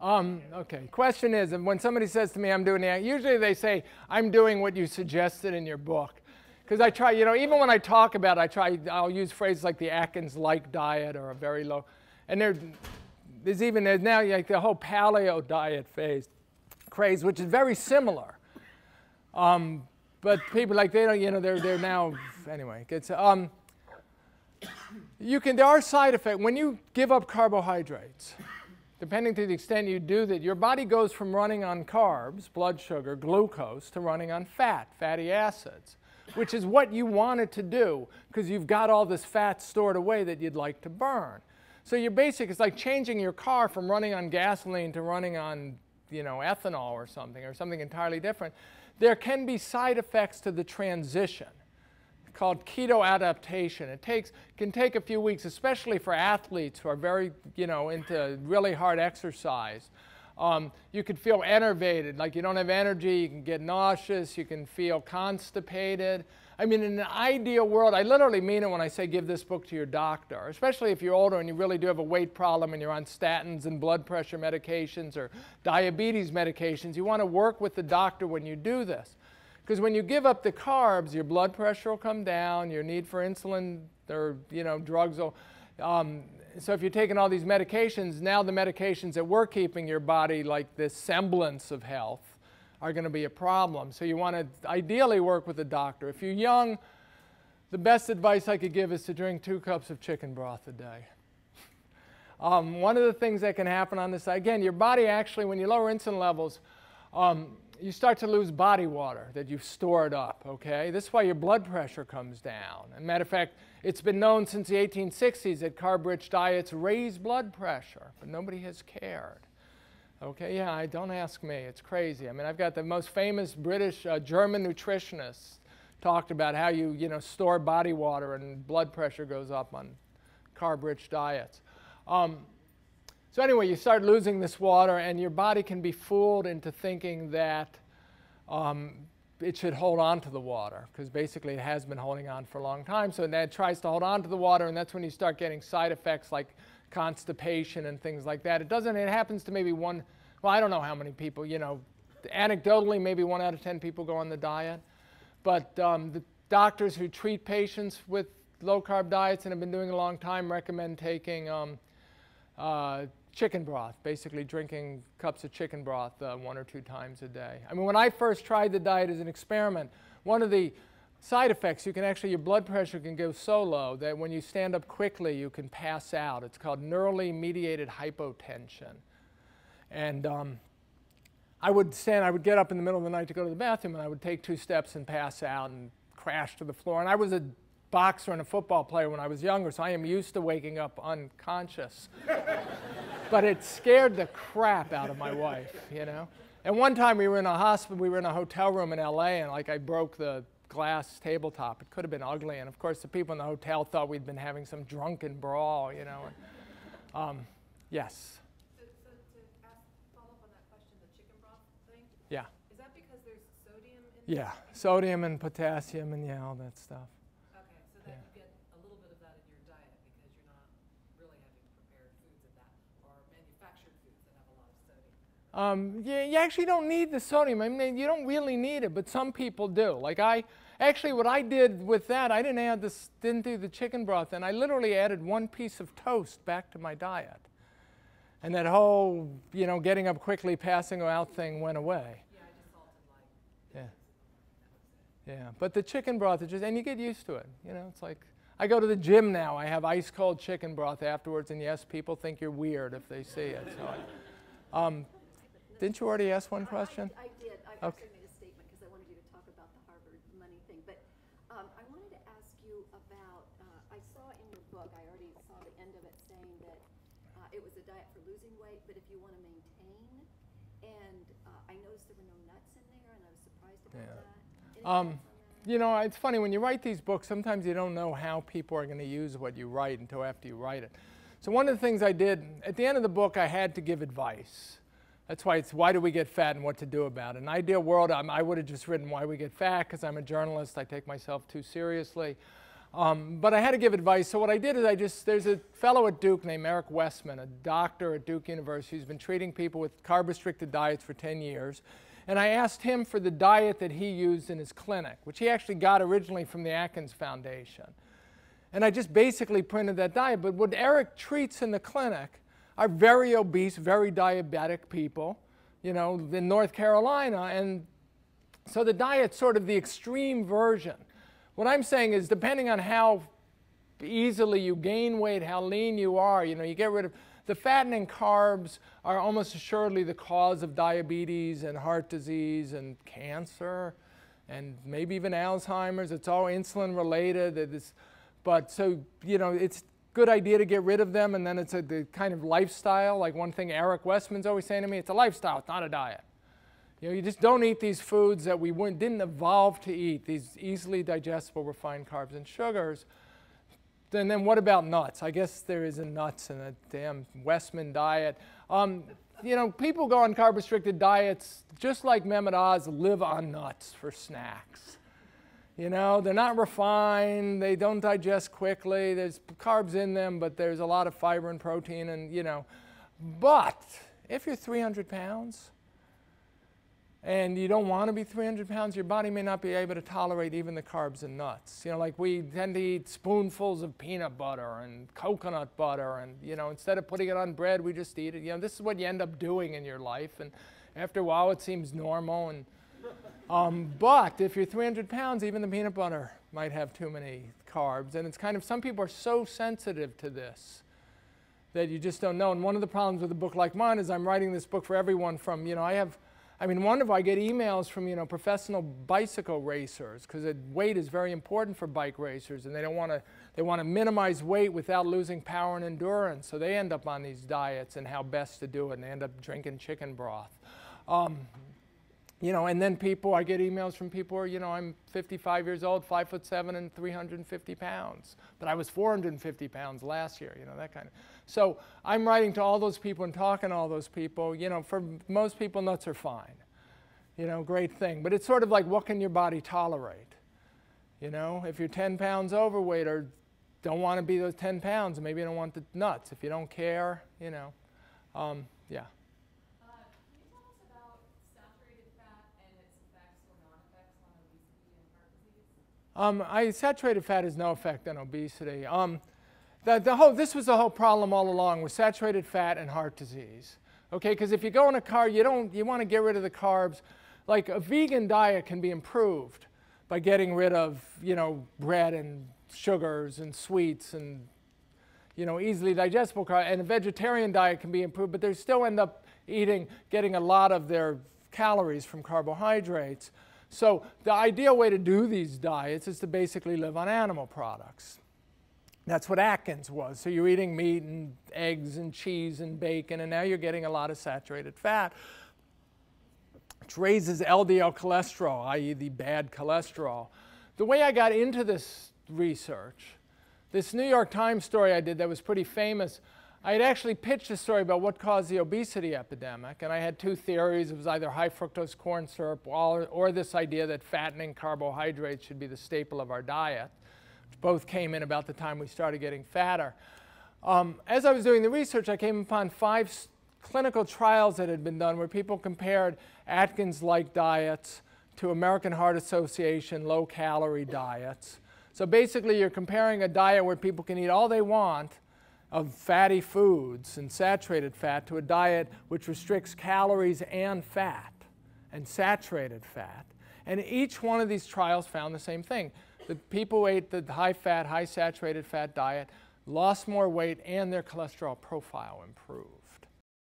Okay, question is, when somebody says to me I'm doing the, usually they say, I'm doing what you suggested in your book. Because I try, even when I talk about it, I'll use phrases like the Atkins-like diet or a very low, and there's now like the whole paleo diet craze, which is very similar. But people like, they don't, they're now, anyway, there are side effects. When you give up carbohydrates, depending to the extent you do that, your body goes from running on carbs, blood sugar, glucose, to running on fatty acids, which is what you wanted to do because you've got all this fat stored away that you'd like to burn. So it's like changing your car from running on gasoline to running on, ethanol or something entirely different. There can be side effects to the transition called keto adaptation. It can take a few weeks, especially for athletes who are very, into really hard exercise. You could feel enervated, like you don't have energy, you can get nauseous, you can feel constipated. I mean, in an ideal world, I literally mean it when I say give this book to your doctor, especially if you're older and you really do have a weight problem and you're on statins and blood pressure medications or diabetes medications. You want to work with the doctor when you do this. Because when you give up the carbs, your blood pressure will come down, your need for insulin or drugs will. So if you're taking all these medications, now the medications that were keeping your body like this semblance of health are going to be a problem. So you want to ideally work with a doctor. If you're young, the best advice I could give is to drink 2 cups of chicken broth a day. One of the things that can happen on this, again, your body actually, when you lower insulin levels, you start to lose body water that you've stored up, okay? This is why your blood pressure comes down. As a matter of fact, it's been known since the 1860s that carb-rich diets raise blood pressure, but nobody has cared. Okay, yeah, don't ask me. It's crazy. I mean, I've got the most famous British, German nutritionists talked about how you, store body water and blood pressure goes up on carb-rich diets. So anyway, you start losing this water, and your body can be fooled into thinking that it should hold on to the water, because basically it has been holding on for a long time. So then it tries to hold on to the water, and that's when you start getting side effects like constipation and things like that. It happens to maybe well, I don't know how many people, anecdotally, maybe 1 out of 10 people go on the diet. But the doctors who treat patients with low-carb diets and have been doing it a long time recommend taking chicken broth, basically drinking cups of chicken broth 1 or 2 times a day. I mean, when I first tried the diet as an experiment, one of the side effects, your blood pressure can go so low that when you stand up quickly, you can pass out. It's called neurally mediated hypotension. And I would get up in the middle of the night to go to the bathroom, and I would take 2 steps and pass out and crash to the floor. And I was a boxer and a football player when I was younger, so I am used to waking up unconscious. But it scared the crap out of my wife, And one time we were in a hospital, we were in a hotel room in LA, and I broke the glass tabletop. It could have been ugly, and of course the people in the hotel thought we'd been having some drunken brawl, Yes. So to follow up on that question, the chicken broth thing? Yeah. Is that because there's sodium in Yeah, sodium and potassium and all that stuff. Okay, so that you get a little bit of that in your diet because you're not really having prepared foods of that or manufactured foods that have a lot of sodium. You actually don't need the sodium. I mean, you don't really need it, but some people do. Actually, what I did with that, I didn't do the chicken broth, and I literally added 1 piece of toast back to my diet. And that whole, getting up quickly, passing out thing went away. Yeah, I just salted Yeah, but the chicken broth is and you get used to it. It's like, I go to the gym now, I have ice cold chicken broth afterwards, and yes, people think you're weird if they see it. So, didn't you already ask one question? I did. I actually made a statement because I wanted you to talk about the Harvard money thing. But I wanted to ask you about, I saw in your book, I already saw the end of it saying that it was a diet for losing weight, but if you want to maintain, and I noticed there were no nuts in there, and I was surprised about that. Any thoughts on that? It's funny, when you write these books, sometimes you don't know how people are going to use what you write until after you write it. So one of the things I did, at the end of the book, I had to give advice. That's why it's why do we get fat and what to do about it. In an ideal world, I would have just written why we get fat because I'm a journalist. I take myself too seriously. But I had to give advice. So what I did is there's a fellow at Duke named Eric Westman, a doctor at Duke University who's been treating people with carb-restricted diets for 10 years. And I asked him for the diet that he used in his clinic, which he actually got originally from the Atkins Foundation. And I just basically printed that diet. But what Eric treats in the clinic are very obese, very diabetic people, you know, in North Carolina. And so the diet's sort of the extreme version. What I'm saying is, depending on how easily you gain weight, how lean you are, you know, you get rid of the fattening carbs are almost assuredly the cause of diabetes and heart disease and cancer and maybe even Alzheimer's. It's all insulin related. But so, you know, it's a good idea to get rid of them, and then it's the kind of lifestyle. Like one thing Eric Westman's always saying to me, it's a lifestyle, it's not a diet. You know, you just don't eat these foods that we didn't evolve to eat, these easily digestible refined carbs and sugars. And then what about nuts? I guess there isn't nuts in a damn Westman diet. You know, people go on carb-restricted diets, just like Mehmet Oz, live on nuts for snacks. You know, they're not refined, they don't digest quickly, there's carbs in them, but there's a lot of fiber and protein and, you know. But if you're 300 pounds, and you don't want to be 300 pounds, your body may not be able to tolerate even the carbs and nuts. You know, like we tend to eat spoonfuls of peanut butter and coconut butter, and, you know, instead of putting it on bread, we just eat it. You know, this is what you end up doing in your life, and after a while it seems normal. And but if you're 300 pounds, even the peanut butter might have too many carbs, and it's kind of, some people are so sensitive to this that you just don't know. And one of the problems with a book like mine is I'm writing this book for everyone from, you know, I get emails from, you know, professional bicycle racers, because weight is very important for bike racers, and they want to minimize weight without losing power and endurance. So they end up on these diets and how best to do it, and they end up drinking chicken broth. You know, and then I get emails from people who are, you know, I'm 55 years old, 5'7" and 350 pounds, but I was 450 pounds last year, you know, that kind of. So I'm writing to all those people and talking to all those people. You know, for most people, nuts are fine. You know, great thing. But it's sort of like, what can your body tolerate? You know, if you're 10 pounds overweight or don't want to be those 10 pounds, maybe you don't want the nuts. If you don't care, you know, yeah. Saturated fat has no effect on obesity. This was the whole problem all along with saturated fat and heart disease. Okay, because if you go in a car, you want to get rid of the carbs. Like a vegan diet can be improved by getting rid of, you know, bread and sugars and sweets and, you know, easily digestible carbs. And a vegetarian diet can be improved, but they still end up getting a lot of their calories from carbohydrates. So the ideal way to do these diets is to basically live on animal products. That's what Atkins was. So you're eating meat and eggs and cheese and bacon, and now you're getting a lot of saturated fat, which raises LDL cholesterol, i.e. the bad cholesterol. The way I got into this research, this New York Times story I did that was pretty famous, I had actually pitched a story about what caused the obesity epidemic, and I had two theories. It was either high fructose corn syrup or this idea that fattening carbohydrates should be the staple of our diet, which both came in about the time we started getting fatter. As I was doing the research, I came upon 5 clinical trials that had been done where people compared Atkins-like diets to American Heart Association low-calorie diets. So basically, you're comparing a diet where people can eat all they want of fatty foods and saturated fat to a diet which restricts calories and fat and saturated fat. And each one of these trials found the same thing. The people who ate the high-fat, high-saturated fat diet lost more weight and their cholesterol profile improved.